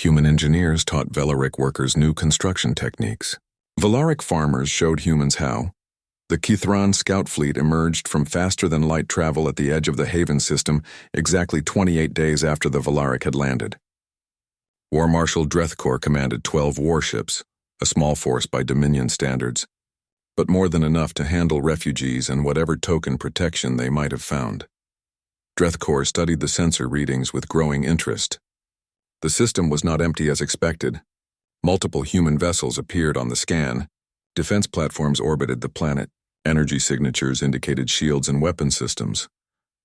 Human engineers taught Velaric workers new construction techniques. Velaric farmers showed humans how. The Kithran scout fleet emerged from faster-than-light travel at the edge of the Haven system exactly 28 days after the Velaric had landed. War Marshal Drethkor commanded 12 warships, a small force by Dominion standards, but more than enough to handle refugees and whatever token protection they might have found. Drethkor studied the sensor readings with growing interest. The system was not empty as expected. Multiple human vessels appeared on the scan. Defense platforms orbited the planet. Energy signatures indicated shields and weapon systems.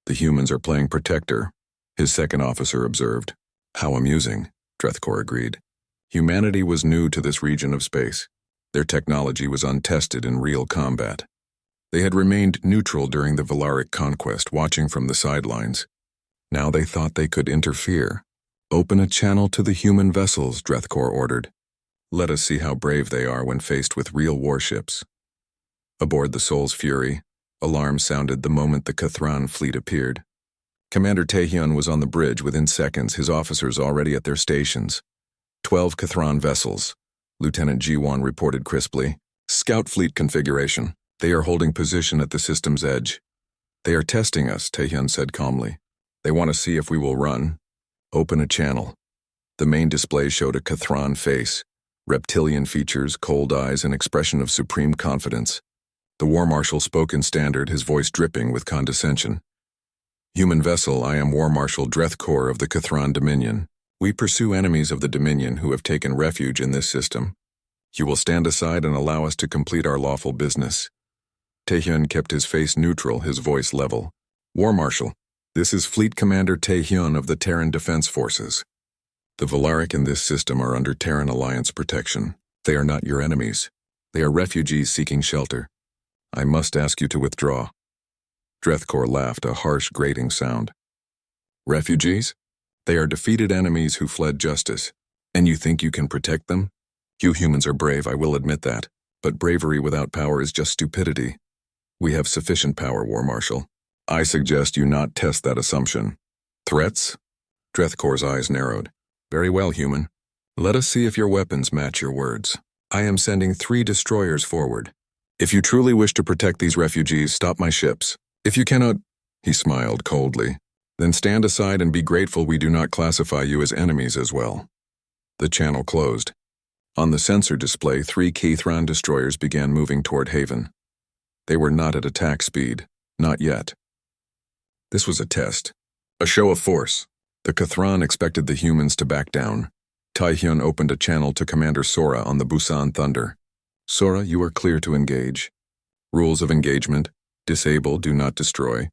The humans are playing protector, his second officer observed. How amusing, Drethkor agreed. Humanity was new to this region of space. Their technology was untested in real combat. They had remained neutral during the Velaric conquest, watching from the sidelines. Now they thought they could interfere. Open a channel to the human vessels, Drethkor ordered. Let us see how brave they are when faced with real warships. Aboard the Soul's Fury, alarms sounded the moment the Kithran fleet appeared. Commander Taehyun was on the bridge within seconds, his officers already at their stations. 12 Kithran vessels, Lieutenant Ji-won reported crisply. Scout fleet configuration. They are holding position at the system's edge. They are testing us, Taehyun said calmly. They want to see if we will run. Open a channel. The main display showed a Kithran face, reptilian features, cold eyes, an expression of supreme confidence. The War Marshal spoke in standard, his voice dripping with condescension. Human vessel, I am War Marshal Drethkor of the Kithran Dominion. We pursue enemies of the Dominion who have taken refuge in this system. You will stand aside and allow us to complete our lawful business. Taehyun kept his face neutral, his voice level. War Marshal, this is Fleet Commander Taehyun of the Terran Defense Forces. The Velaric in this system are under Terran Alliance protection. They are not your enemies. They are refugees seeking shelter. I must ask you to withdraw. Drethkor laughed, a harsh, grating sound. Refugees? They are defeated enemies who fled justice. And you think you can protect them? You humans are brave, I will admit that. But bravery without power is just stupidity. We have sufficient power, War Marshal. I suggest you not test that assumption. Threats? Drethkor's eyes narrowed. Very well, human. Let us see if your weapons match your words. I am sending 3 destroyers forward. If you truly wish to protect these refugees, stop my ships. If you cannot, he smiled coldly, then stand aside and be grateful we do not classify you as enemies as well. The channel closed. On the sensor display, 3 Kithran destroyers began moving toward Haven. They were not at attack speed, not yet. This was a test, a show of force. The Kithran expected the humans to back down. Taehyun opened a channel to Commander Sora on the Busan Thunder. Sora, you are clear to engage. Rules of engagement: disable, do not destroy.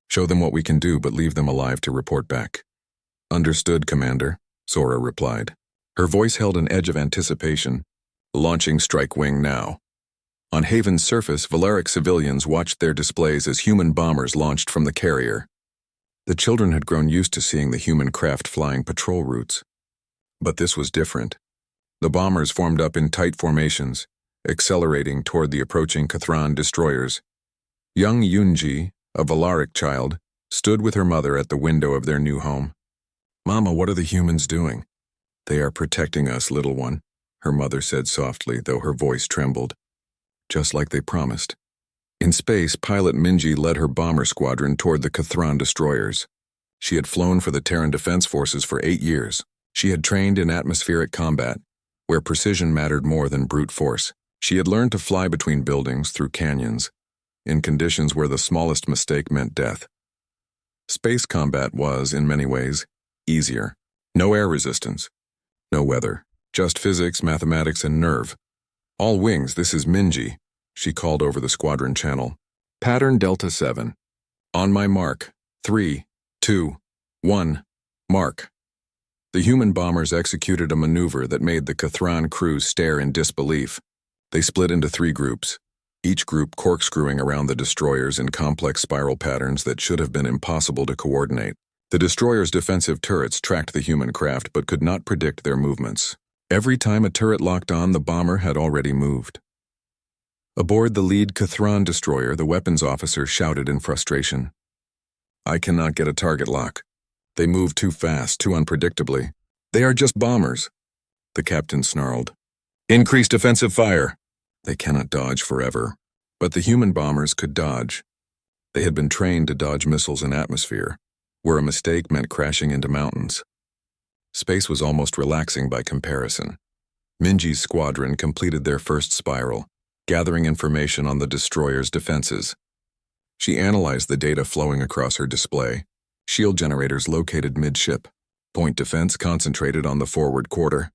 Show them what we can do, but leave them alive to report back. Understood, Commander, Sora replied. Her voice held an edge of anticipation. Launching Strike Wing now. On Haven's surface, Velaric civilians watched their displays as human bombers launched from the carrier. The children had grown used to seeing the human craft flying patrol routes. But this was different. The bombers formed up in tight formations, accelerating toward the approaching Kithran destroyers. Young Yoonji, a Velaric child, stood with her mother at the window of their new home. Mama, what are the humans doing? They are protecting us, little one, her mother said softly, though her voice trembled. Just like they promised. In space, pilot Minji led her bomber squadron toward the Kithran destroyers. She had flown for the Terran Defense Forces for 8 years. She had trained in atmospheric combat, where precision mattered more than brute force. She had learned to fly between buildings, through canyons, in conditions where the smallest mistake meant death. Space combat was, in many ways, easier. No air resistance, no weather, just physics, mathematics, and nerve. All wings, this is Minji, she called over the squadron channel. Pattern Delta 7. On my mark. 3, 2, 1, mark. The human bombers executed a maneuver that made the Kithran crew stare in disbelief. They split into 3 groups, each group corkscrewing around the destroyers in complex spiral patterns that should have been impossible to coordinate. The destroyers' defensive turrets tracked the human craft but could not predict their movements. Every time a turret locked on, the bomber had already moved. Aboard the lead Kithran destroyer, the weapons officer shouted in frustration. I cannot get a target lock. They move too fast, too unpredictably. They are just bombers, the captain snarled. Increase defensive fire. They cannot dodge forever. But the human bombers could dodge. They had been trained to dodge missiles in atmosphere, where a mistake meant crashing into mountains. Space was almost relaxing by comparison. Minji's squadron completed their first spiral, gathering information on the destroyer's defenses. She analyzed the data flowing across her display. Shield generators located midship. Point defense concentrated on the forward quarter.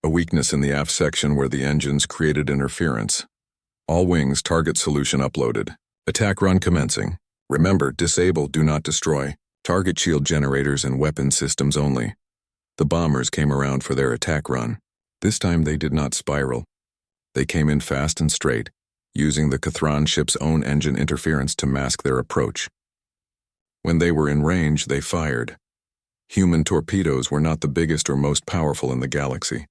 A weakness in the aft section where the engines created interference. All wings target solution uploaded. Attack run commencing. Remember, disable, do not destroy. Target shield generators and weapon systems only. The bombers came around for their attack run. This time they did not spiral. They came in fast and straight, using the K'thron ship's own engine interference to mask their approach. When they were in range, they fired. Human torpedoes were not the biggest or most powerful in the galaxy.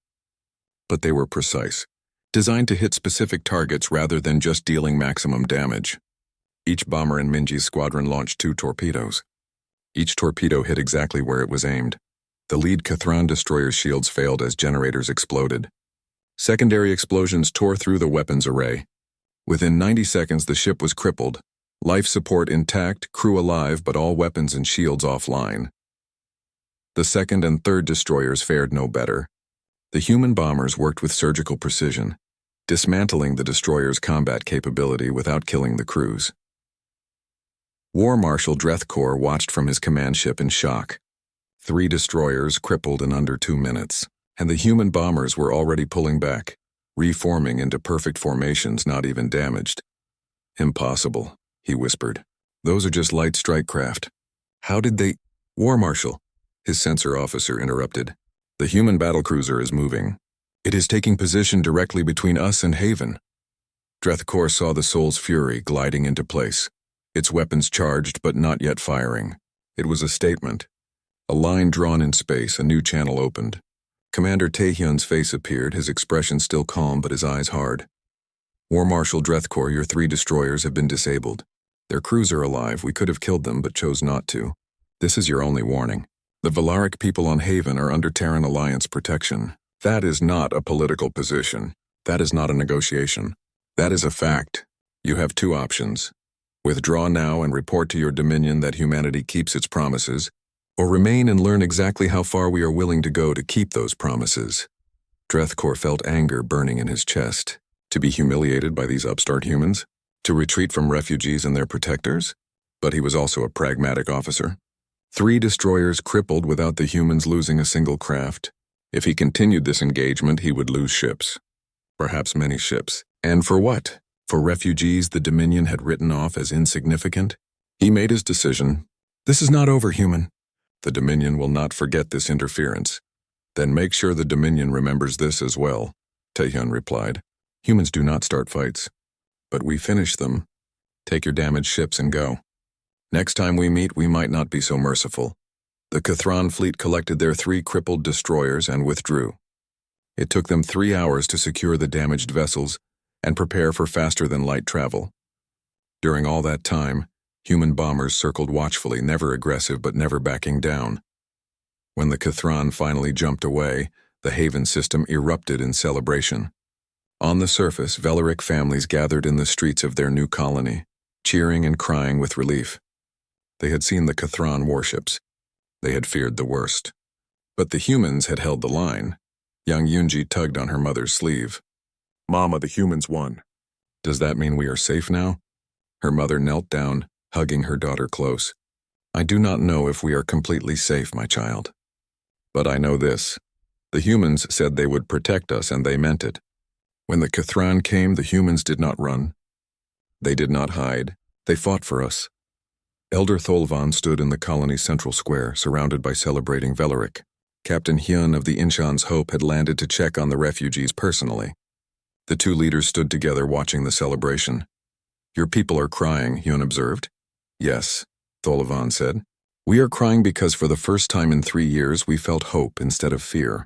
But they were precise, designed to hit specific targets rather than just dealing maximum damage. Each bomber in Minji's squadron launched 2 torpedoes. Each torpedo hit exactly where it was aimed. The lead K'thron destroyer's shields failed as generators exploded. Secondary explosions tore through the weapons array. Within 90 seconds, the ship was crippled. Life support intact, crew alive, but all weapons and shields offline. The second and third destroyers fared no better. The human bombers worked with surgical precision, dismantling the destroyer's combat capability without killing the crews. War Marshal Drethkor watched from his command ship in shock. 3 destroyers crippled in under 2 minutes, and the human bombers were already pulling back, reforming into perfect formations not even damaged. Impossible, he whispered. Those are just light strike craft. How did they— War Marshal, his sensor officer interrupted. The human battlecruiser is moving. It is taking position directly between us and Haven. Drethkor saw the Soul's Fury gliding into place, its weapons charged but not yet firing. It was a statement. A line drawn in space, a new channel opened. Commander Taehyun's face appeared, his expression still calm but his eyes hard. War Marshal Drethkor, your 3 destroyers have been disabled. Their crews are alive. We could have killed them but chose not to. This is your only warning. The Valaric people on Haven are under Terran Alliance protection. That is not a political position. That is not a negotiation. That is a fact. You have 2 options. Withdraw now and report to your Dominion that humanity keeps its promises, or remain and learn exactly how far we are willing to go to keep those promises. Drethkor felt anger burning in his chest. To be humiliated by these upstart humans? To retreat from refugees and their protectors? But he was also a pragmatic officer. 3 destroyers crippled without the humans losing a single craft. If he continued this engagement, he would lose ships. Perhaps many ships. And for what? For refugees the Dominion had written off as insignificant? He made his decision. This is not over, human. The Dominion will not forget this interference. Then make sure the Dominion remembers this as well, Taehyun replied. Humans do not start fights. But we finish them. Take your damaged ships and go. Next time we meet, we might not be so merciful. The K'thron fleet collected their 3 crippled destroyers and withdrew. It took them 3 hours to secure the damaged vessels and prepare for faster-than-light travel. During all that time, human bombers circled watchfully, never aggressive but never backing down. When the K'thron finally jumped away, the Haven system erupted in celebration. On the surface, Valaric families gathered in the streets of their new colony, cheering and crying with relief. They had seen the K'thron warships. They had feared the worst. But the humans had held the line. Young Yunji tugged on her mother's sleeve. Mama, the humans won. Does that mean we are safe now? Her mother knelt down, hugging her daughter close. I do not know if we are completely safe, my child. But I know this. The humans said they would protect us, and they meant it. When the K'thron came, the humans did not run. They did not hide. They fought for us. Elder Tholvan stood in the colony's central square, surrounded by celebrating Valaric. Captain Hyun of the Inshan's Hope had landed to check on the refugees personally. The 2 leaders stood together watching the celebration. Your people are crying, Hyun observed. Yes, Tholvan said. We are crying because for the first time in 3 years we felt hope instead of fear.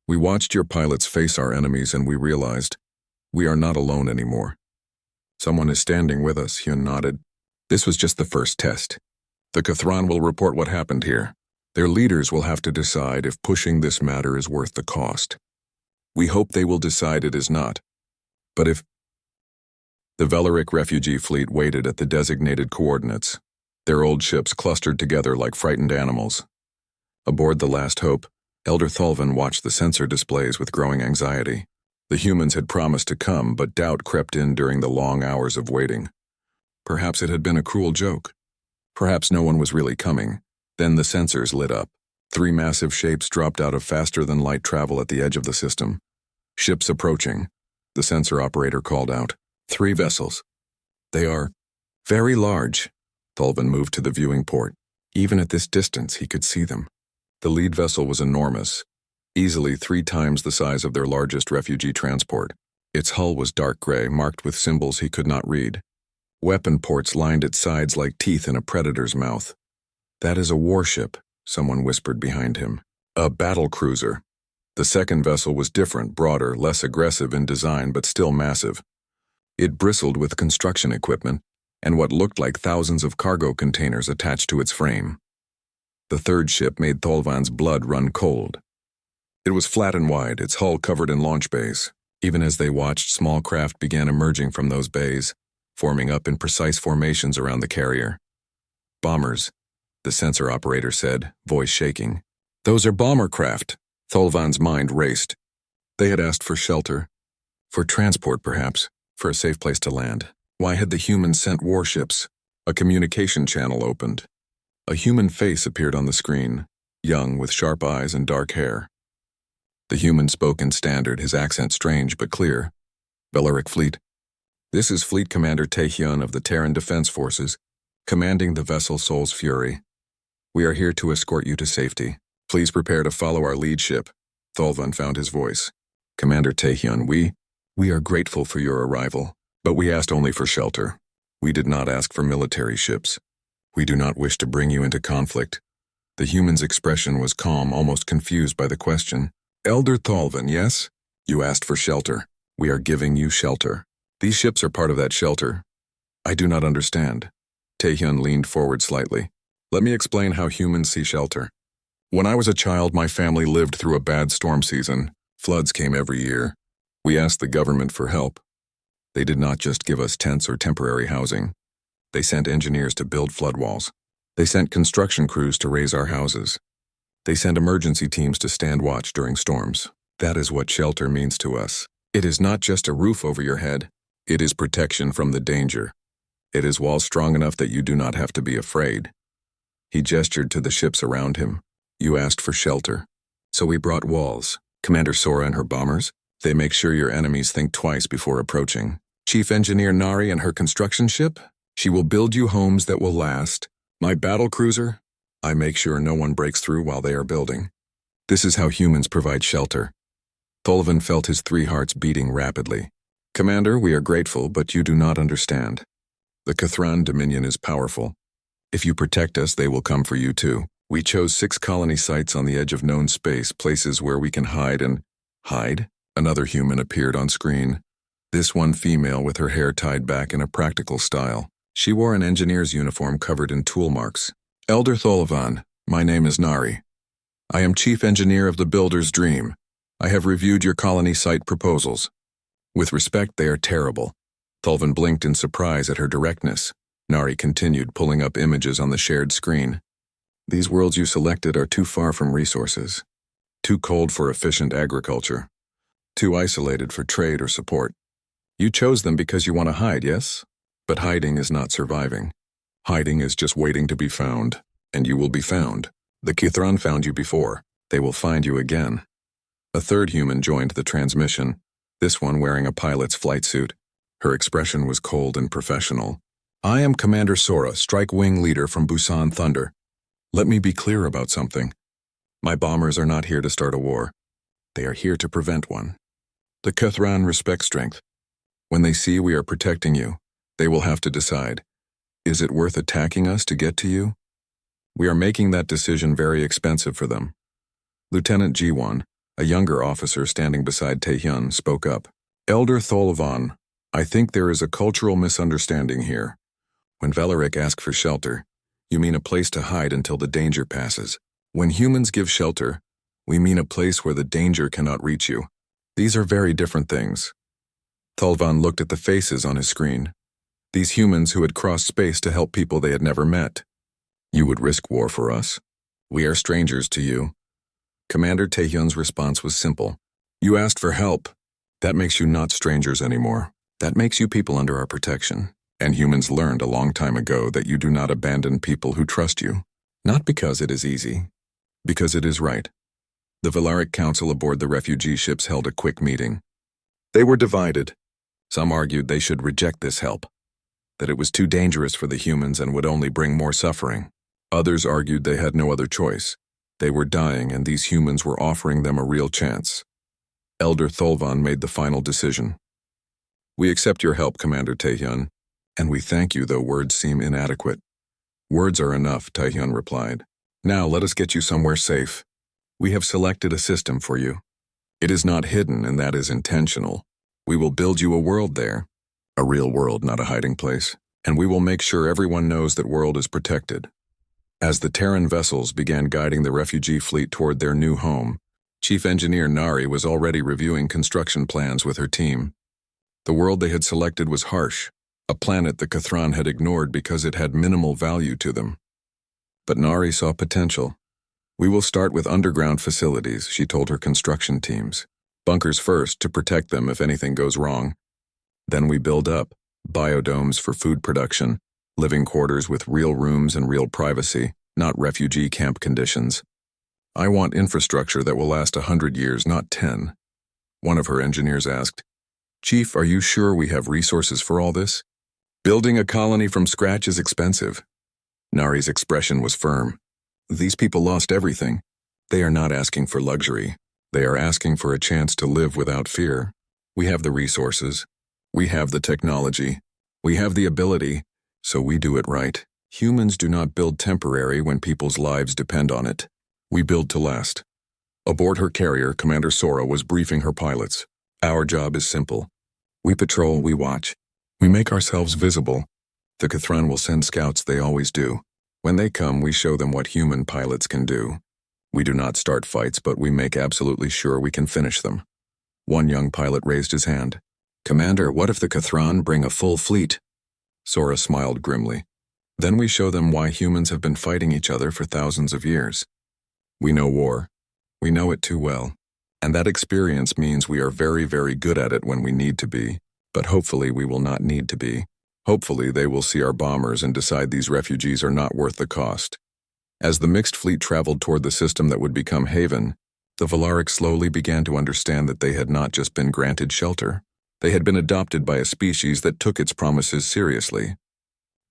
We watched your pilots face our enemies and we realized we are not alone anymore. Someone is standing with us, Hyun nodded. This was just the first test. The K'thron will report what happened here. Their leaders will have to decide if pushing this matter is worth the cost. We hope they will decide it is not. But if the Velaric refugee fleet waited at the designated coordinates, their old ships clustered together like frightened animals. Aboard the Last Hope, Elder Thulvan watched the sensor displays with growing anxiety. The humans had promised to come, but doubt crept in during the long hours of waiting. Perhaps it had been a cruel joke. Perhaps no one was really coming. Then the sensors lit up. 3 massive shapes dropped out of faster-than-light travel at the edge of the system. Ships approaching. The sensor operator called out. 3 vessels. They are very large. Thulvan moved to the viewing port. Even at this distance, he could see them. The lead vessel was enormous, easily 3 times the size of their largest refugee transport. Its hull was dark gray, marked with symbols he could not read. Weapon ports lined its sides like teeth in a predator's mouth. That is a warship, someone whispered behind him. A battle cruiser. The second vessel was different, broader, less aggressive in design, but still massive. It bristled with construction equipment and what looked like thousands of cargo containers attached to its frame. The third ship made Thulvan's blood run cold. It was flat and wide, its hull covered in launch bays. Even as they watched, small craft began emerging from those bays, forming up in precise formations around the carrier. Bombers, the sensor operator said, voice shaking. Those are bomber craft. Thulvan's mind raced. They had asked for shelter. For transport, perhaps. For a safe place to land. Why had the humans sent warships? A communication channel opened. A human face appeared on the screen, young with sharp eyes and dark hair. The human spoke in standard, his accent strange but clear. Velaric Fleet. This is Fleet Commander Taehyun of the Terran Defense Forces, commanding the vessel Soul's Fury. We are here to escort you to safety. Please prepare to follow our lead ship. Thulvan found his voice. Commander Taehyun, we are grateful for your arrival, but we asked only for shelter. We did not ask for military ships. We do not wish to bring you into conflict. The human's expression was calm, almost confused by the question. Elder Thulvan, yes? You asked for shelter. We are giving you shelter. These ships are part of that shelter. I do not understand. Taehyun leaned forward slightly. Let me explain how humans see shelter. When I was a child, my family lived through a bad storm season. Floods came every year. We asked the government for help. They did not just give us tents or temporary housing. They sent engineers to build flood walls. They sent construction crews to raise our houses. They sent emergency teams to stand watch during storms. That is what shelter means to us. It is not just a roof over your head. It is protection from the danger. It is walls strong enough that you do not have to be afraid. He gestured to the ships around him. You asked for shelter. So we brought walls. Commander Sora and her bombers, they make sure your enemies think twice before approaching. Chief Engineer Nari and her construction ship, she will build you homes that will last. My battle cruiser, I make sure no one breaks through while they are building. This is how humans provide shelter. Thulvan felt his 3 hearts beating rapidly. Commander, we are grateful, but you do not understand. The Kithran Dominion is powerful. If you protect us, they will come for you too. We chose 6 colony sites on the edge of known space, places where we can hide and... Hide? Another human appeared on screen. This one female with her hair tied back in a practical style. She wore an engineer's uniform covered in tool marks. Elder Thulvan, my name is Nari. I am chief engineer of the Builder's Dream. I have reviewed your colony site proposals. With respect, they are terrible. Thulvan blinked in surprise at her directness. Nari continued, pulling up images on the shared screen. These worlds you selected are too far from resources. Too cold for efficient agriculture. Too isolated for trade or support. You chose them because you want to hide, yes? But hiding is not surviving. Hiding is just waiting to be found, and you will be found. The Kithran found you before. They will find you again. A third human joined the transmission, this one wearing a pilot's flight suit. Her expression was cold and professional. I am Commander Sora, Strike Wing Leader from Busan Thunder. Let me be clear about something. My bombers are not here to start a war. They are here to prevent one. The Kithran respect strength. When they see we are protecting you, they will have to decide, is it worth attacking us to get to you? We are making that decision very expensive for them. Lieutenant G1, a younger officer standing beside Taehyun, spoke up. Elder Thulvan, I think there is a cultural misunderstanding here. When Velaric asked for shelter, you mean a place to hide until the danger passes. When humans give shelter, we mean a place where the danger cannot reach you. These are very different things. Tholvan looked at the faces on his screen. These humans who had crossed space to help people they had never met. You would risk war for us. We are strangers to you. Commander Taehyun's response was simple. You asked for help. That makes you not strangers anymore. That makes you people under our protection. And humans learned a long time ago that you do not abandon people who trust you. Not because it is easy. Because it is right. The Valaric Council aboard the refugee ships held a quick meeting. They were divided. Some argued they should reject this help, that it was too dangerous for the humans and would only bring more suffering. Others argued they had no other choice. They were dying and these humans were offering them a real chance. Elder Tholvan made the final decision. We accept your help, Commander Taehyun, and we thank you though words seem inadequate. Words are enough, Taehyun replied. Now let us get you somewhere safe. We have selected a system for you. It is not hidden and that is intentional. We will build you a world there. A real world, not a hiding place. And we will make sure everyone knows that world is protected. As the Terran vessels began guiding the refugee fleet toward their new home, Chief Engineer Nari was already reviewing construction plans with her team. The world they had selected was harsh, a planet the Kthran had ignored because it had minimal value to them. But Nari saw potential. We will start with underground facilities, she told her construction teams. Bunkers first to protect them if anything goes wrong. Then we build up, biodomes for food production, living quarters with real rooms and real privacy, not refugee camp conditions. I want infrastructure that will last 100 years, not 10. One of her engineers asked, Chief, are you sure we have resources for all this? Building a colony from scratch is expensive. Nari's expression was firm. These people lost everything. They are not asking for luxury. They are asking for a chance to live without fear. We have the resources. We have the technology. We have the ability, so we do it right. Humans do not build temporary when people's lives depend on it. We build to last. Aboard her carrier, Commander Sora was briefing her pilots. Our job is simple. We patrol, we watch. We make ourselves visible. The Kthran will send scouts, they always do. When they come, we show them what human pilots can do. We do not start fights, but we make absolutely sure we can finish them. One young pilot raised his hand. Commander, what if the Kthran bring a full fleet? Sora smiled grimly. Then we show them why humans have been fighting each other for thousands of years. We know war. We know it too well. And that experience means we are very, very good at it when we need to be. But hopefully we will not need to be. Hopefully they will see our bombers and decide these refugees are not worth the cost. As the mixed fleet traveled toward the system that would become Haven, the Valaric slowly began to understand that they had not just been granted shelter. They had been adopted by a species that took its promises seriously.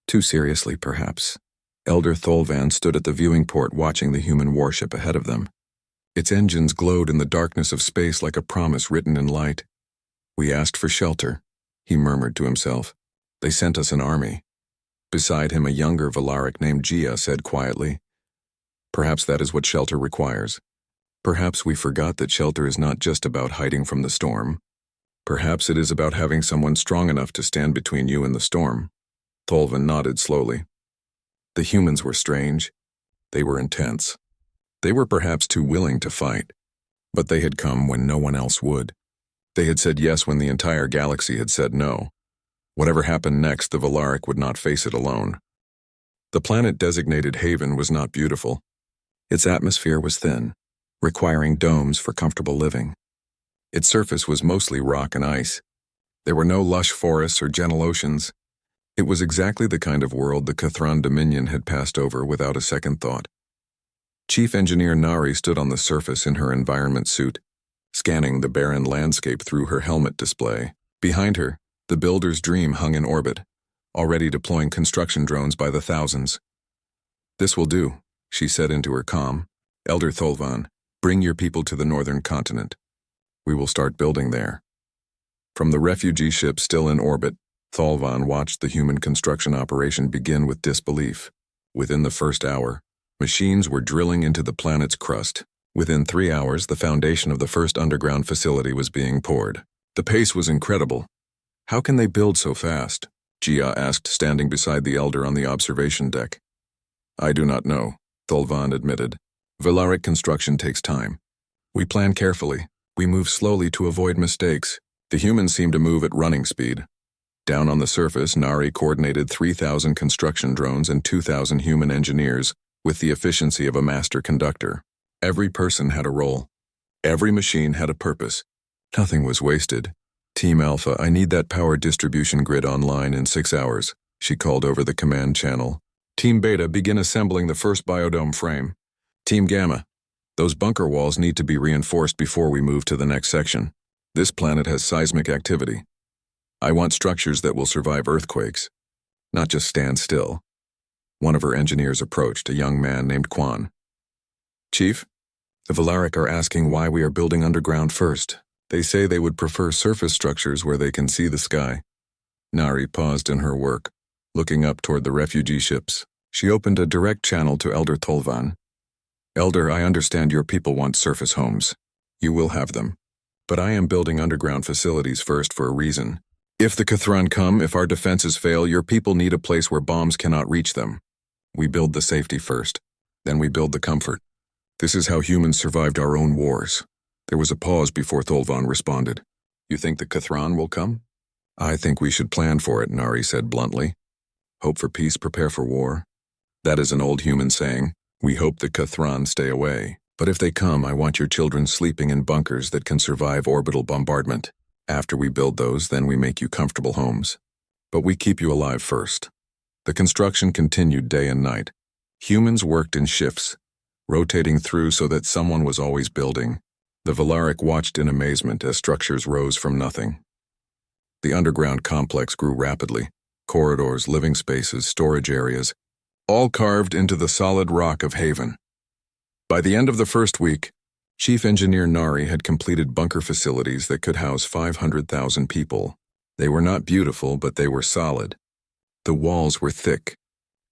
Too seriously, perhaps. Elder Tholvan stood at the viewing port watching the human warship ahead of them. Its engines glowed in the darkness of space like a promise written in light. We asked for shelter, he murmured to himself. They sent us an army. Beside him, a younger Valaric named Gia said quietly, Perhaps that is what shelter requires. Perhaps we forgot that shelter is not just about hiding from the storm. Perhaps it is about having someone strong enough to stand between you and the storm. Tholvan nodded slowly. The humans were strange. They were intense. They were perhaps too willing to fight. But they had come when no one else would. They had said yes when the entire galaxy had said no. Whatever happened next, the Valaric would not face it alone. The planet designated Haven was not beautiful. Its atmosphere was thin, requiring domes for comfortable living. Its surface was mostly rock and ice. There were no lush forests or gentle oceans. It was exactly the kind of world the Kthran Dominion had passed over without a second thought. Chief Engineer Nari stood on the surface in her environment suit, scanning the barren landscape through her helmet display. Behind her, the builder's dream hung in orbit, already deploying construction drones by the thousands. This will do, she said into her comm. Elder Tholvan, bring your people to the northern continent. We will start building there. From the refugee ship still in orbit, Tholvan watched the human construction operation begin with disbelief. Within the first hour, machines were drilling into the planet's crust. Within 3 hours, the foundation of the first underground facility was being poured. The pace was incredible. How can they build so fast? Gia asked, standing beside the elder on the observation deck. I do not know, Tholvan admitted. Valaric construction takes time. We plan carefully. We move slowly to avoid mistakes. The humans seem to move at running speed. Down on the surface, Nari coordinated 3,000 construction drones and 2,000 human engineers with the efficiency of a master conductor. Every person had a role. Every machine had a purpose. Nothing was wasted. Team Alpha, I need that power distribution grid online in 6 hours, she called over the command channel. Team Beta, begin assembling the first biodome frame. Team Gamma, those bunker walls need to be reinforced before we move to the next section. This planet has seismic activity. I want structures that will survive earthquakes, not just stand still. One of her engineers approached, a young man named Quan. Chief, the Valaric are asking why we are building underground first. They say they would prefer surface structures where they can see the sky. Nari paused in her work, looking up toward the refugee ships. She opened a direct channel to Elder Tolvan. Elder, I understand your people want surface homes. You will have them. But I am building underground facilities first for a reason. If the Kithran come, if our defenses fail, your people need a place where bombs cannot reach them. We build the safety first, then we build the comfort. This is how humans survived our own wars. There was a pause before Tholvan responded. You think the Kithran will come? I think we should plan for it, Nari said bluntly. Hope for peace, prepare for war. That is an old human saying. We hope the Kithran stay away. But if they come, I want your children sleeping in bunkers that can survive orbital bombardment. After we build those, then we make you comfortable homes. But we keep you alive first. The construction continued day and night. Humans worked in shifts, rotating through so that someone was always building. The Valaric watched in amazement as structures rose from nothing. The underground complex grew rapidly. Corridors, living spaces, storage areas, all carved into the solid rock of Haven. By the end of the first week, Chief Engineer Nari had completed bunker facilities that could house 500,000 people. They were not beautiful, but they were solid. The walls were thick.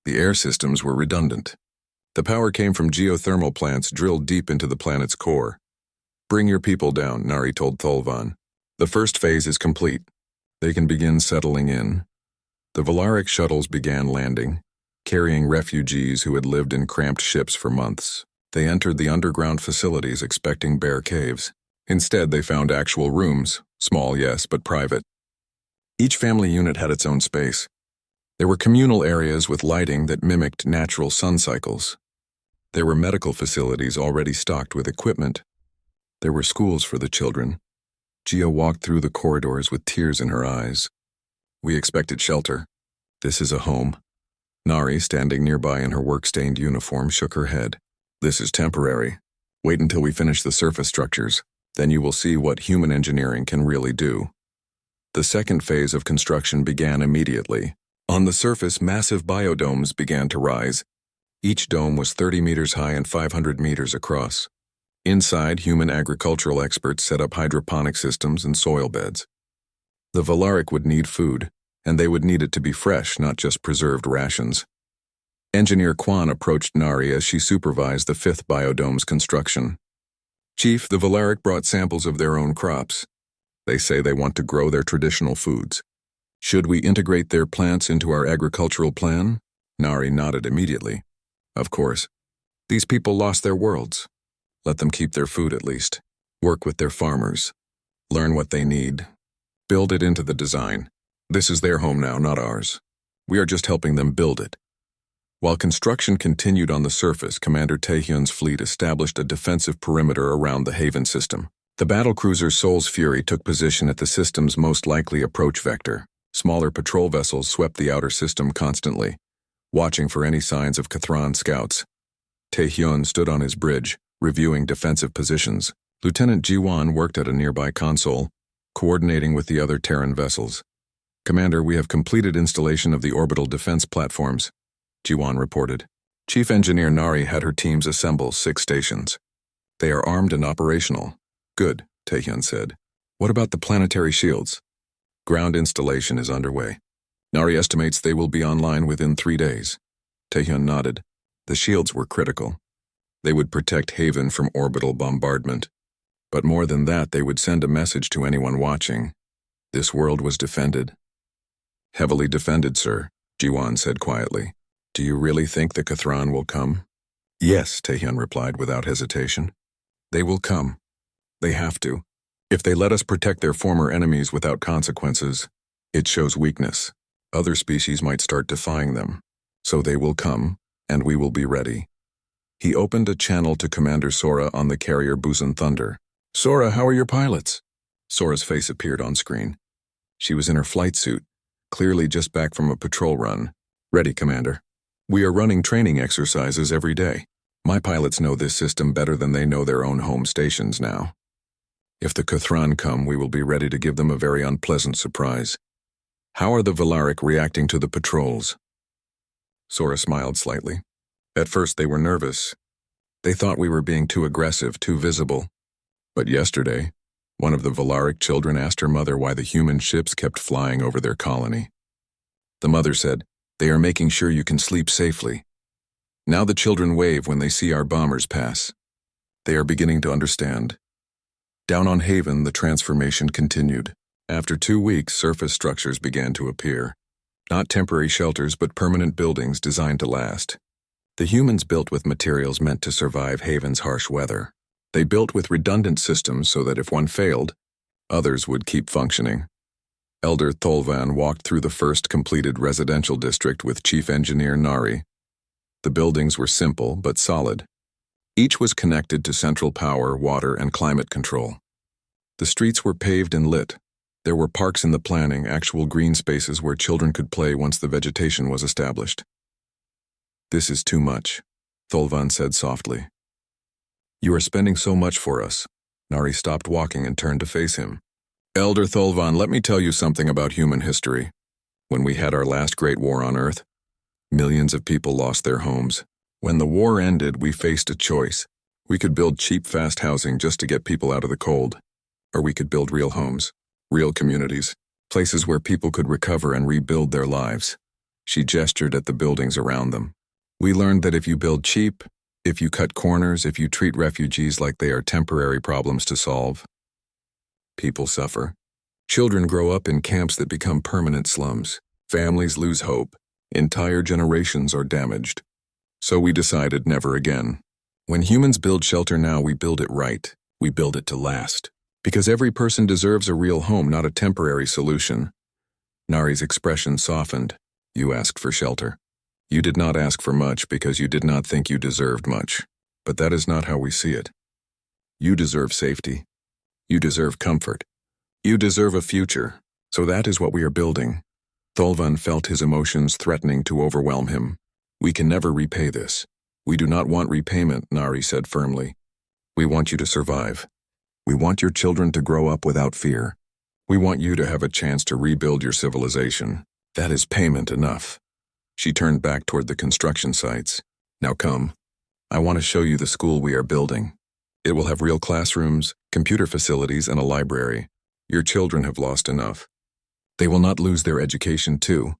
The air systems were redundant. The power came from geothermal plants drilled deep into the planet's core. Bring your people down, Nari told Tholvan. The first phase is complete. They can begin settling in. The Valaric shuttles began landing, carrying refugees who had lived in cramped ships for months. They entered the underground facilities expecting bare caves. Instead, they found actual rooms, small, yes, but private. Each family unit had its own space. There were communal areas with lighting that mimicked natural sun cycles. There were medical facilities already stocked with equipment. There were schools for the children. Gia walked through the corridors with tears in her eyes. We expected shelter. This is a home. Nari, standing nearby in her work-stained uniform, shook her head. This is temporary. Wait until we finish the surface structures. Then you will see what human engineering can really do. The second phase of construction began immediately. On the surface, massive biodomes began to rise. Each dome was 30 meters high and 500 meters across. Inside, human agricultural experts set up hydroponic systems and soil beds. The Valaric would need food, and they would need it to be fresh, not just preserved rations. Engineer Quan approached Nari as she supervised the fifth biodome's construction. Chief, the Valaric brought samples of their own crops. They say they want to grow their traditional foods. Should we integrate their plants into our agricultural plan? Nari nodded immediately. Of course. These people lost their worlds. Let them keep their food at least. Work with their farmers. Learn what they need. Build it into the design. This is their home now, not ours. We are just helping them build it. While construction continued on the surface, Commander Taehyun's fleet established a defensive perimeter around the Haven system. The battlecruiser Sol's Fury took position at the system's most likely approach vector. Smaller patrol vessels swept the outer system constantly, watching for any signs of Kithran scouts. Taehyun stood on his bridge, reviewing defensive positions. Lieutenant Jiwan worked at a nearby console, coordinating with the other Terran vessels. Commander, we have completed installation of the orbital defense platforms, Jiwan reported. Chief Engineer Nari had her teams assemble 6 stations. They are armed and operational. Good, Taehyun said. What about the planetary shields? Ground installation is underway. Nari estimates they will be online within 3 days. Taehyun nodded. The shields were critical. They would protect Haven from orbital bombardment. But more than that, they would send a message to anyone watching. This world was defended. Heavily defended, sir, Jiwan said quietly. Do you really think the Kithran will come? Yes, Taehyun replied without hesitation. They will come. They have to. If they let us protect their former enemies without consequences, it shows weakness. Other species might start defying them. So they will come, and we will be ready. He opened a channel to Commander Sora on the carrier Busan Thunder. Sora, how are your pilots? Sora's face appeared on screen. She was in her flight suit, clearly just back from a patrol run. Ready, Commander. We are running training exercises every day. My pilots know this system better than they know their own home stations now. If the Kthran come, we will be ready to give them a very unpleasant surprise. How are the Valaric reacting to the patrols? Sora smiled slightly. At first they were nervous. They thought we were being too aggressive, too visible. But yesterday, one of the Valaric children asked her mother why the human ships kept flying over their colony. The mother said, "They are making sure you can sleep safely." Now the children wave when they see our bombers pass. They are beginning to understand. Down on Haven, the transformation continued. After 2 weeks, surface structures began to appear. Not temporary shelters, but permanent buildings designed to last. The humans built with materials meant to survive Haven's harsh weather. They built with redundant systems so that if one failed, others would keep functioning. Elder Tholvan walked through the first completed residential district with Chief Engineer Nari. The buildings were simple but solid. Each was connected to central power, water, and climate control. The streets were paved and lit. There were parks in the planning, actual green spaces where children could play once the vegetation was established. "This is too much," Tholvan said softly. "You are spending so much for us." Nari stopped walking and turned to face him. "Elder Tholvan, let me tell you something about human history. When we had our last great war on Earth, millions of people lost their homes. When the war ended, we faced a choice. We could build cheap, fast housing just to get people out of the cold. Or we could build real homes, real communities, places where people could recover and rebuild their lives." She gestured at the buildings around them. "We learned that if you build cheap, if you cut corners, if you treat refugees like they are temporary problems to solve, people suffer. Children grow up in camps that become permanent slums. Families lose hope. Entire generations are damaged. So we decided never again. When humans build shelter now, we build it right. We build it to last. Because every person deserves a real home, not a temporary solution." Nari's expression softened. "You asked for shelter. You did not ask for much because you did not think you deserved much. But that is not how we see it. You deserve safety. You deserve comfort. You deserve a future. So that is what we are building." Tholvan felt his emotions threatening to overwhelm him. "We can never repay this. We do not want repayment," Nari said firmly. "We want you to survive. We want your children to grow up without fear. We want you to have a chance to rebuild your civilization. That is payment enough." She turned back toward the construction sites. "Now come. I want to show you the school we are building. It will have real classrooms, computer facilities, and a library. Your children have lost enough. They will not lose their education too."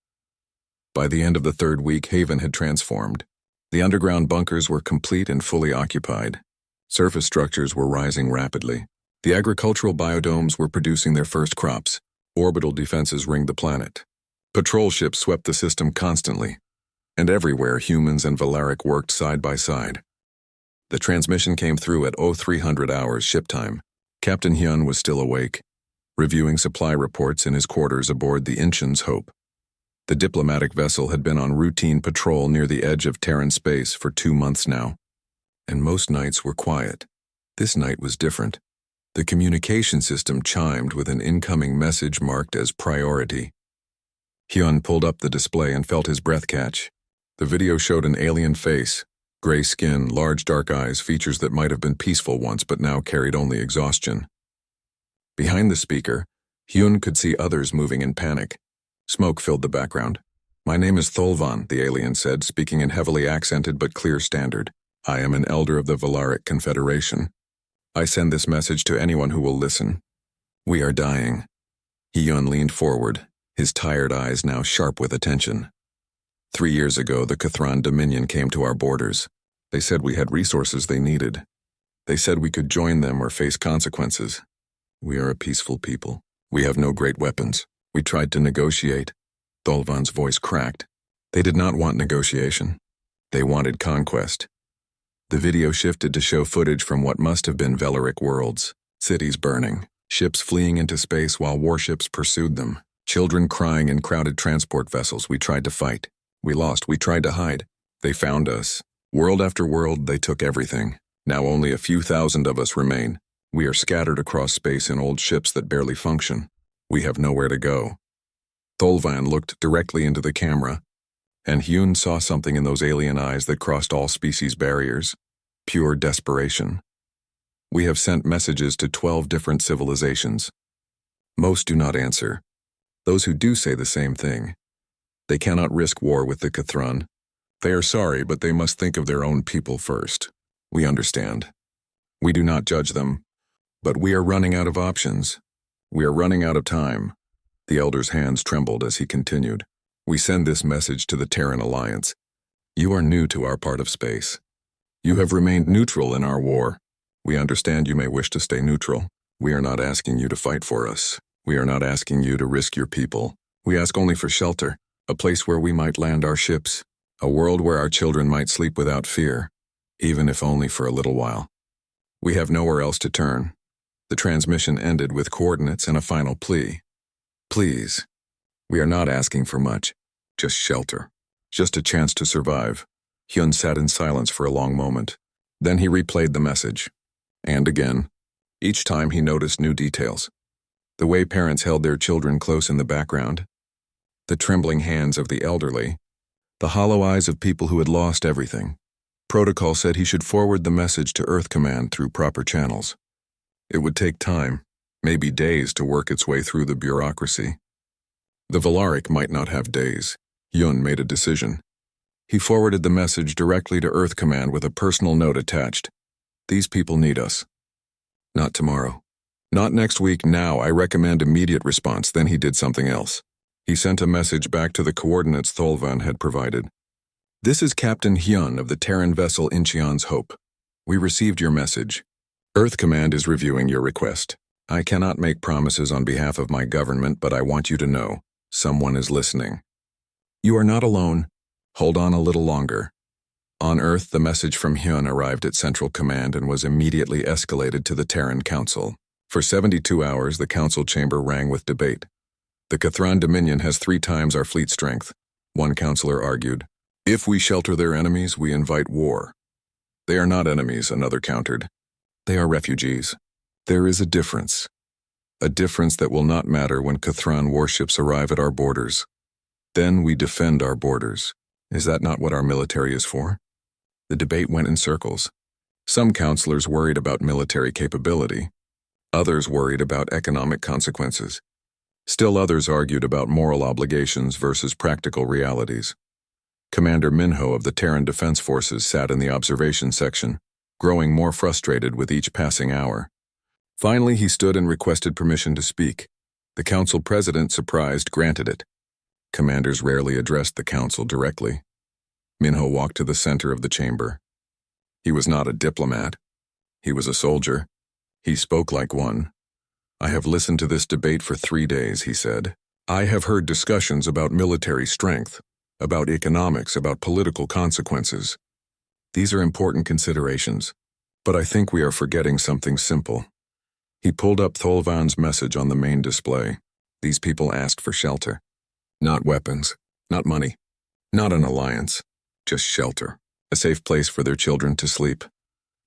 By the end of the 3rd week, Haven had transformed. The underground bunkers were complete and fully occupied. Surface structures were rising rapidly. The agricultural biodomes were producing their first crops. Orbital defenses ringed the planet. Patrol ships swept the system constantly. And everywhere, humans and Valaric worked side by side. The transmission came through at 0300 hours ship time. Captain Hyun was still awake, reviewing supply reports in his quarters aboard the Incheon's Hope. The diplomatic vessel had been on routine patrol near the edge of Terran space for 2 months now. And most nights were quiet. This night was different. The communication system chimed with an incoming message marked as priority. Hyun pulled up the display and felt his breath catch. The video showed an alien face, gray skin, large dark eyes, features that might have been peaceful once but now carried only exhaustion. Behind the speaker, Hyun could see others moving in panic. Smoke filled the background. "My name is Tholvan," the alien said, speaking in heavily accented but clear standard. "I am an elder of the Valaric Confederation. I send this message to anyone who will listen. We are dying." Hyun leaned forward, his tired eyes now sharp with attention. 3 years ago, the Kthran Dominion came to our borders. They said we had resources they needed. They said we could join them or face consequences. We are a peaceful people. We have no great weapons. We tried to negotiate. Tholvan's voice cracked. They did not want negotiation. They wanted conquest. The video shifted to show footage from what must have been Velaric worlds. Cities burning, ships fleeing into space while warships pursued them, children crying in crowded transport vessels. We tried to fight. We lost. We tried to hide. They found us. World after world, they took everything. Now only a few thousand of us remain. We are scattered across space in old ships that barely function. We have nowhere to go. Tholvan looked directly into the camera, and Hyun saw something in those alien eyes that crossed all species barriers. Pure desperation. We have sent messages to 12 different civilizations. Most do not answer. Those who do say the same thing. They cannot risk war with the K'thran. They are sorry, but they must think of their own people first. We understand. We do not judge them. But we are running out of options. We are running out of time. The Elder's hands trembled as he continued. We send this message to the Terran Alliance. You are new to our part of space. You have remained neutral in our war. We understand you may wish to stay neutral. We are not asking you to fight for us. We are not asking you to risk your people. We ask only for shelter, a place where we might land our ships, a world where our children might sleep without fear, even if only for a little while. We have nowhere else to turn. The transmission ended with coordinates and a final plea. Please. We are not asking for much, just shelter, just a chance to survive. Hyun sat in silence for a long moment. Then he replayed the message. And again. Each time he noticed new details. The way parents held their children close in the background. The trembling hands of the elderly. The hollow eyes of people who had lost everything. Protocol said he should forward the message to Earth Command through proper channels. It would take time, maybe days, to work its way through the bureaucracy. The Velaric might not have days. Hyun made a decision. He forwarded the message directly to Earth Command with a personal note attached. These people need us. Not tomorrow. Not next week. Now. I recommend immediate response. Then he did something else. He sent a message back to the coordinates Tholvan had provided. This is Captain Hyun of the Terran vessel Incheon's Hope. We received your message. Earth Command is reviewing your request. I cannot make promises on behalf of my government, but I want you to know, someone is listening. You are not alone. Hold on a little longer. On Earth, the message from Hyun arrived at Central Command and was immediately escalated to the Terran Council. For 72 hours, the council chamber rang with debate. The K'thran Dominion has 3 times our fleet strength. One counselor argued. If we shelter their enemies, we invite war. They are not enemies, another countered. They are refugees. There is a difference. A difference that will not matter when K'thran warships arrive at our borders. Then we defend our borders. Is that not what our military is for? The debate went in circles. Some counselors worried about military capability. Others worried about economic consequences. Still others argued about moral obligations versus practical realities. Commander Minho of the Terran Defense Forces sat in the observation section, growing more frustrated with each passing hour. Finally, he stood and requested permission to speak. The council president, surprised, granted it. Commanders rarely addressed the council directly. Minho walked to the center of the chamber. He was not a diplomat. He was a soldier. He spoke like one. I have listened to this debate for 3 days, he said. I have heard discussions about military strength, about economics, about political consequences. These are important considerations, but I think we are forgetting something simple. He pulled up Tholvan's message on the main display. These people asked for shelter. Not weapons, not money, not an alliance, just shelter, a safe place for their children to sleep.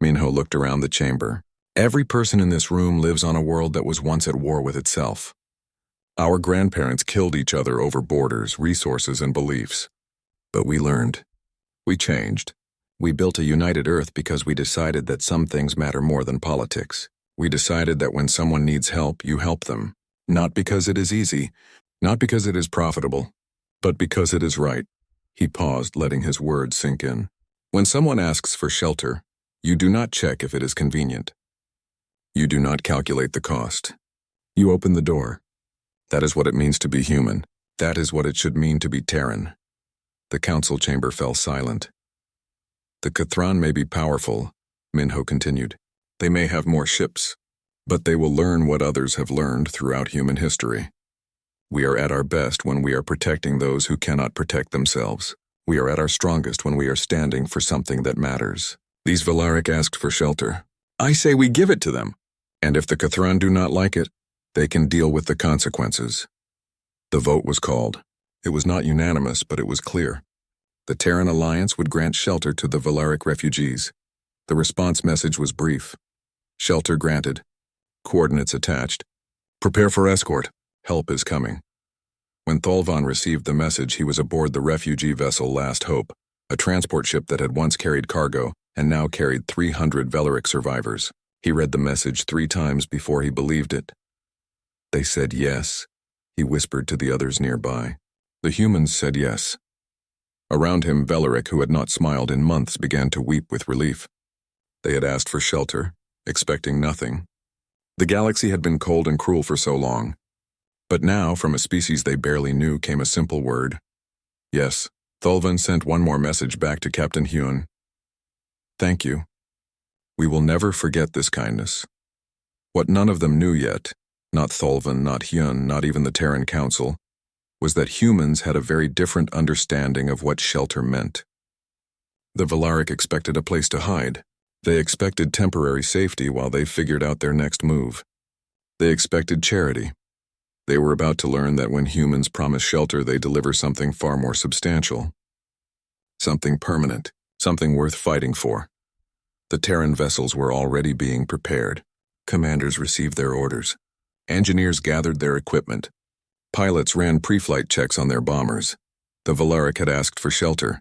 Minho looked around the chamber. Every person in this room lives on a world that was once at war with itself. Our grandparents killed each other over borders, resources, and beliefs. But we learned. We changed. We built a united Earth because we decided that some things matter more than politics. We decided that when someone needs help, you help them. Not because it is easy, not because it is profitable, but because it is right. He paused, letting his words sink in. When someone asks for shelter, you do not check if it is convenient. You do not calculate the cost. You open the door. That is what it means to be human. That is what it should mean to be Terran. The council chamber fell silent. The K'thran may be powerful, Minho continued. They may have more ships, but they will learn what others have learned throughout human history. We are at our best when we are protecting those who cannot protect themselves. We are at our strongest when we are standing for something that matters. These Valaric asked for shelter. I say we give it to them. And if the K'thran do not like it, they can deal with the consequences. The vote was called. It was not unanimous, but it was clear. The Terran Alliance would grant shelter to the Valaric refugees. The response message was brief. Shelter granted. Coordinates attached. Prepare for escort. Help is coming. When Tholvan received the message, he was aboard the refugee vessel Last Hope, a transport ship that had once carried cargo and now carried 300 Valaric survivors. He read the message 3 times before he believed it. They said yes, he whispered to the others nearby. The humans said yes. Around him, Valaric, who had not smiled in months, began to weep with relief. They had asked for shelter, expecting nothing. The galaxy had been cold and cruel for so long. But now, from a species they barely knew, came a simple word. Yes, Tholvan sent one more message back to Captain Hyun. Thank you. We will never forget this kindness. What none of them knew yet, not Tholvan, not Hyun, not even the Terran Council, was that humans had a very different understanding of what shelter meant. The Valaric expected a place to hide. They expected temporary safety while they figured out their next move. They expected charity. They were about to learn that when humans promise shelter, they deliver something far more substantial. Something permanent, something worth fighting for. The Terran vessels were already being prepared. Commanders received their orders. Engineers gathered their equipment. Pilots ran pre-flight checks on their bombers. The Valaric had asked for shelter.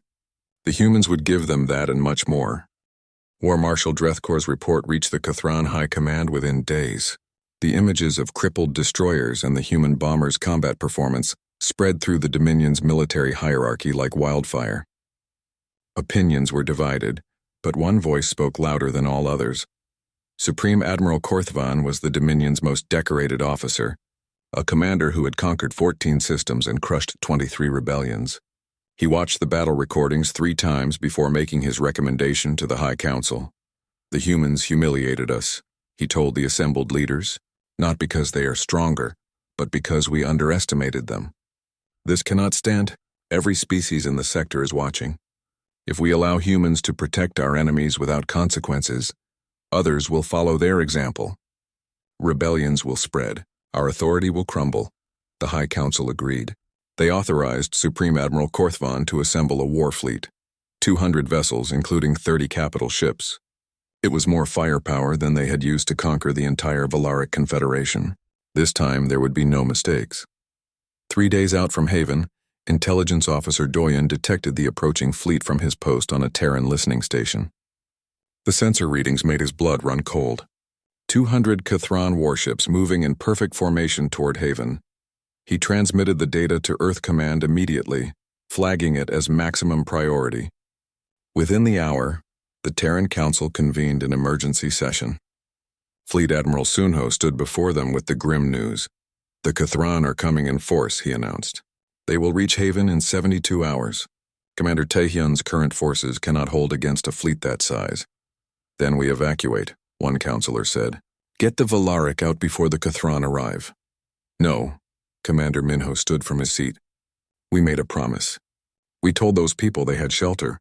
The humans would give them that and much more. War Marshal Drethkor's report reached the K'thran High Command within days. The images of crippled destroyers and the human bombers' combat performance spread through the Dominion's military hierarchy like wildfire. Opinions were divided, but one voice spoke louder than all others. Supreme Admiral Korthvan was the Dominion's most decorated officer, a commander who had conquered 14 systems and crushed 23 rebellions. He watched the battle recordings 3 times before making his recommendation to the High Council. The humans humiliated us, he told the assembled leaders, not because they are stronger, but because we underestimated them. This cannot stand. Every species in the sector is watching. If we allow humans to protect our enemies without consequences, others will follow their example. Rebellions will spread. Our authority will crumble. The High Council agreed. They authorized Supreme Admiral Korthvan to assemble a war fleet, 200 vessels, including 30 capital ships. It was more firepower than they had used to conquer the entire Valaric Confederation. This time there would be no mistakes. 3 days out from Haven, Intelligence Officer Doyen detected the approaching fleet from his post on a Terran listening station. The sensor readings made his blood run cold. 200 K'thran warships moving in perfect formation toward Haven. He transmitted the data to Earth Command immediately, flagging it as maximum priority. Within the hour, the Terran Council convened an emergency session. Fleet Admiral Sunho stood before them with the grim news. The K'thran are coming in force, he announced. They will reach Haven in 72 hours. Commander Taehyun's current forces cannot hold against a fleet that size. Then we evacuate, one counselor said. Get the Valaric out before the K'thran arrive. No, Commander Minho stood from his seat. We made a promise. We told those people they had shelter.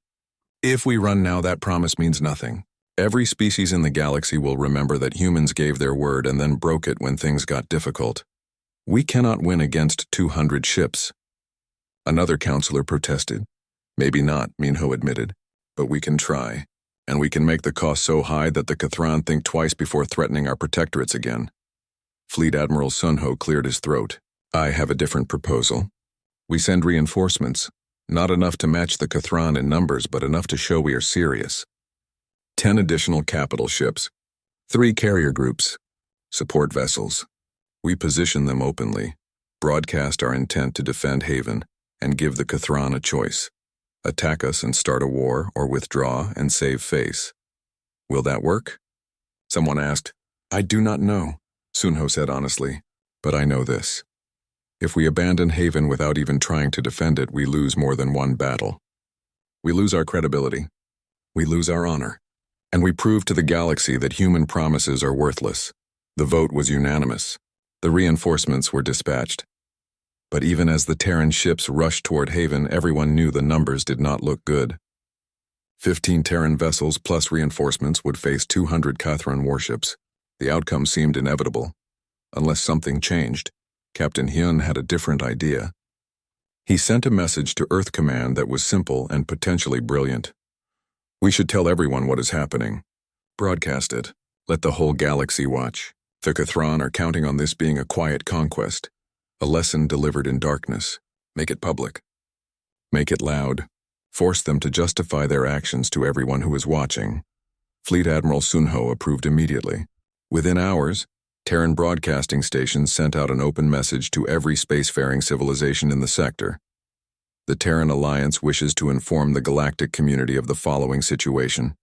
If we run now, that promise means nothing. Every species in the galaxy will remember that humans gave their word and then broke it when things got difficult. We cannot win against 200 ships. Another counselor protested. Maybe not, Minho admitted, but we can try, and we can make the cost so high that the K'thran think twice before threatening our protectorates again. Fleet Admiral Sunho cleared his throat. I have a different proposal. We send reinforcements. Not enough to match the K'thran in numbers, but enough to show we are serious. 10 additional capital ships, 3 carrier groups, support vessels. We position them openly, broadcast our intent to defend Haven, and give the K'thran a choice. Attack us and start a war, or withdraw and save face. Will that work? Someone asked. I do not know, Sunho said honestly, but I know this. If we abandon Haven without even trying to defend it, we lose more than one battle. We lose our credibility. We lose our honor. And we prove to the galaxy that human promises are worthless. The vote was unanimous. The reinforcements were dispatched. But even as the Terran ships rushed toward Haven, everyone knew the numbers did not look good. 15 Terran vessels plus reinforcements would face 200 Kathran warships. The outcome seemed inevitable. Unless something changed, Captain Hyun had a different idea. He sent a message to Earth Command that was simple and potentially brilliant. We should tell everyone what is happening. Broadcast it. Let the whole galaxy watch. The Kathran are counting on this being a quiet conquest, a lesson delivered in darkness. Make it public. Make it loud. Force them to justify their actions to everyone who is watching. Fleet Admiral Sunho approved immediately. Within hours, Terran broadcasting stations sent out an open message to every spacefaring civilization in the sector. The Terran Alliance wishes to inform the galactic community of the following situation.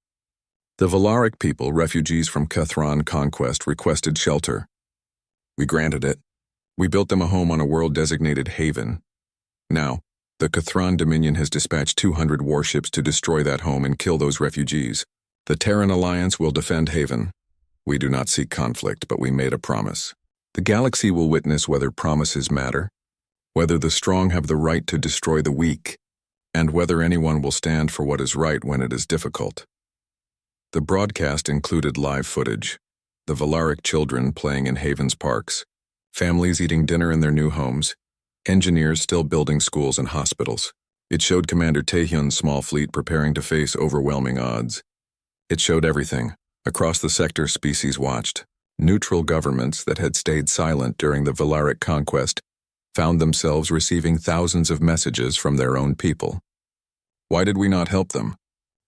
The Valaric people, refugees from Kathran conquest, requested shelter. We granted it. We built them a home on a world-designated haven. Now, the Kathran Dominion has dispatched 200 warships to destroy that home and kill those refugees. The Terran Alliance will defend Haven. We do not seek conflict, but we made a promise. The galaxy will witness whether promises matter, whether the strong have the right to destroy the weak, and whether anyone will stand for what is right when it is difficult. The broadcast included live footage, the Valaric children playing in Haven's parks, families eating dinner in their new homes, engineers still building schools and hospitals. It showed Commander Taehyun's small fleet preparing to face overwhelming odds. It showed everything. Across the sector, species watched. Neutral governments that had stayed silent during the Valaric conquest found themselves receiving thousands of messages from their own people. Why did we not help them?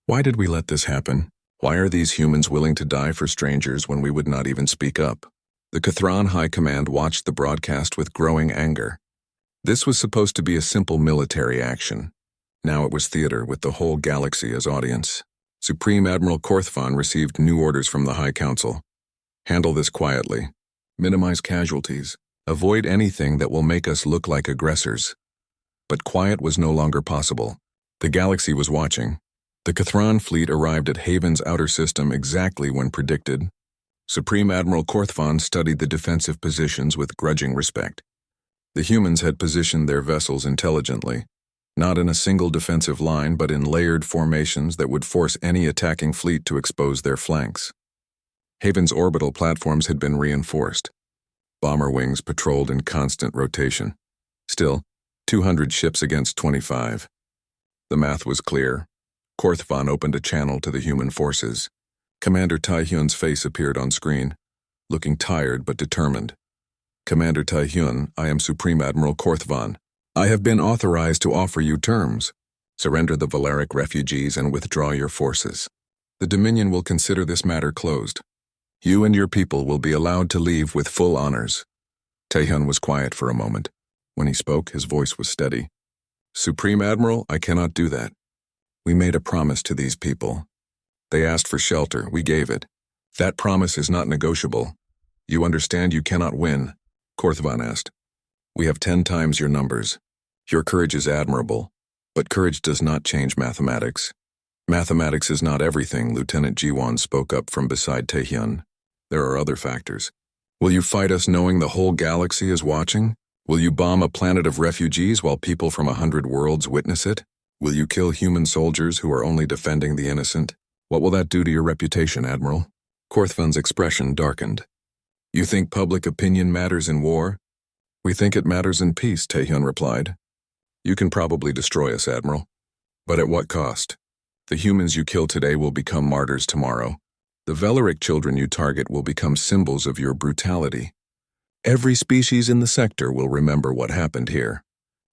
Why did we let this happen? Why are these humans willing to die for strangers when we would not even speak up? The Kathran High Command watched the broadcast with growing anger. This was supposed to be a simple military action. Now it was theater with the whole galaxy as audience. Supreme Admiral Korthvan received new orders from the High Council. Handle this quietly. Minimize casualties. Avoid anything that will make us look like aggressors. But quiet was no longer possible. The galaxy was watching. The Kathran fleet arrived at Haven's outer system exactly when predicted. Supreme Admiral Korthvan studied the defensive positions with grudging respect. The humans had positioned their vessels intelligently, not in a single defensive line but in layered formations that would force any attacking fleet to expose their flanks. Haven's orbital platforms had been reinforced. Bomber wings patrolled in constant rotation. Still, 200 ships against 25. The math was clear. Korthvan opened a channel to the human forces. Commander Taehyun's face appeared on screen, looking tired but determined. Commander Taehyun, I am Supreme Admiral Korthvan. I have been authorized to offer you terms. Surrender the Valaric refugees and withdraw your forces. The Dominion will consider this matter closed. You and your people will be allowed to leave with full honors. Taehyun was quiet for a moment. When he spoke, his voice was steady. Supreme Admiral, I cannot do that. We made a promise to these people. They asked for shelter, we gave it. That promise is not negotiable. You understand you cannot win? Korthvan asked. We have 10 times your numbers. Your courage is admirable, but courage does not change mathematics. Mathematics is not everything, Lieutenant Jiwon spoke up from beside Taehyun. There are other factors. Will you fight us knowing the whole galaxy is watching? Will you bomb a planet of refugees while people from 100 worlds witness it? Will you kill human soldiers who are only defending the innocent? What will that do to your reputation, Admiral? Korthvan's expression darkened. You think public opinion matters in war? We think it matters in peace, Taehyun replied. You can probably destroy us, Admiral. But at what cost? The humans you kill today will become martyrs tomorrow. The Valaric children you target will become symbols of your brutality. Every species in the sector will remember what happened here.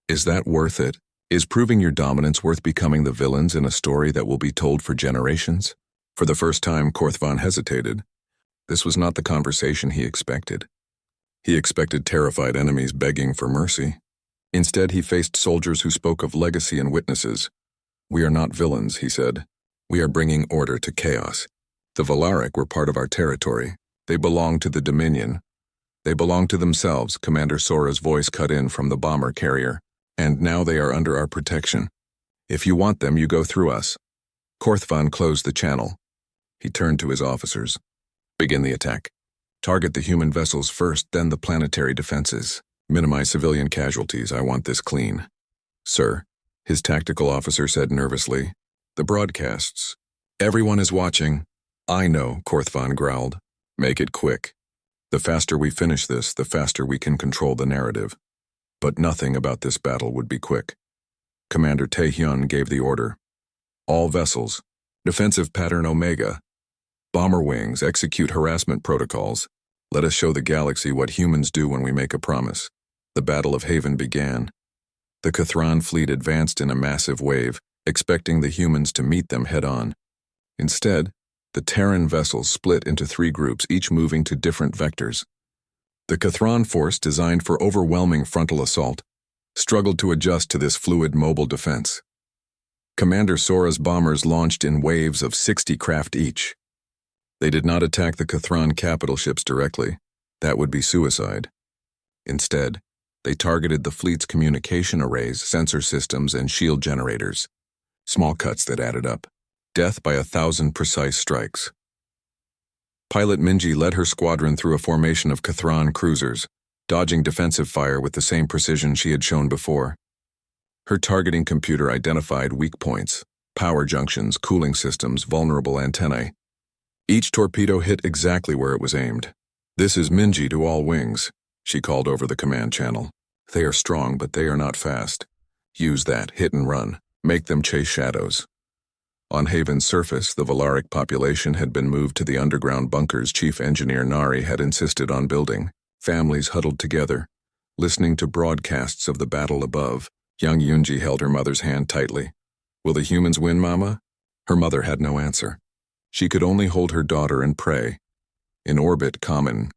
Is that worth it? Is proving your dominance worth becoming the villains in a story that will be told for generations? For the first time, Korthvan hesitated. This was not the conversation he expected. He expected terrified enemies begging for mercy. Instead, he faced soldiers who spoke of legacy and witnesses. We are not villains, he said. We are bringing order to chaos. The Valaric were part of our territory. They belong to the Dominion. They belong to themselves, Commander Sora's voice cut in from the bomber carrier. And now they are under our protection. If you want them, you go through us. Korthvan closed the channel. He turned to his officers. Begin the attack. Target the human vessels first, then the planetary defenses. Minimize civilian casualties. I want this clean. Sir, his tactical officer said nervously. The broadcasts. Everyone is watching. I know, Korthvan growled. Make it quick. The faster we finish this, the faster we can control the narrative. But nothing about this battle would be quick. Commander Taehyun gave the order. All vessels, defensive pattern Omega. Bomber wings, execute harassment protocols. Let us show the galaxy what humans do when we make a promise. The Battle of Haven began. The Kithran fleet advanced in a massive wave, expecting the humans to meet them head-on. Instead, the Terran vessels split into 3 groups, each moving to different vectors. The Kithran force, designed for overwhelming frontal assault, struggled to adjust to this fluid mobile defense. Commander Sora's bombers launched in waves of 60 craft each. They did not attack the Kithran capital ships directly. That would be suicide. Instead, they targeted the fleet's communication arrays, sensor systems, and shield generators. Small cuts that added up. Death by 1,000 precise strikes. Pilot Minji led her squadron through a formation of Kithran cruisers, dodging defensive fire with the same precision she had shown before. Her targeting computer identified weak points, power junctions, cooling systems, vulnerable antennae. Each torpedo hit exactly where it was aimed. This is Minji to all wings, she called over the command channel. They are strong, but they are not fast. Use that, hit and run. Make them chase shadows. On Haven's surface, the Valaric population had been moved to the underground bunkers Chief Engineer Nari had insisted on building. Families huddled together, listening to broadcasts of the battle above. Young Yunji held her mother's hand tightly. Will the humans win, Mama? Her mother had no answer. She could only hold her daughter and pray. In orbit, Kamen,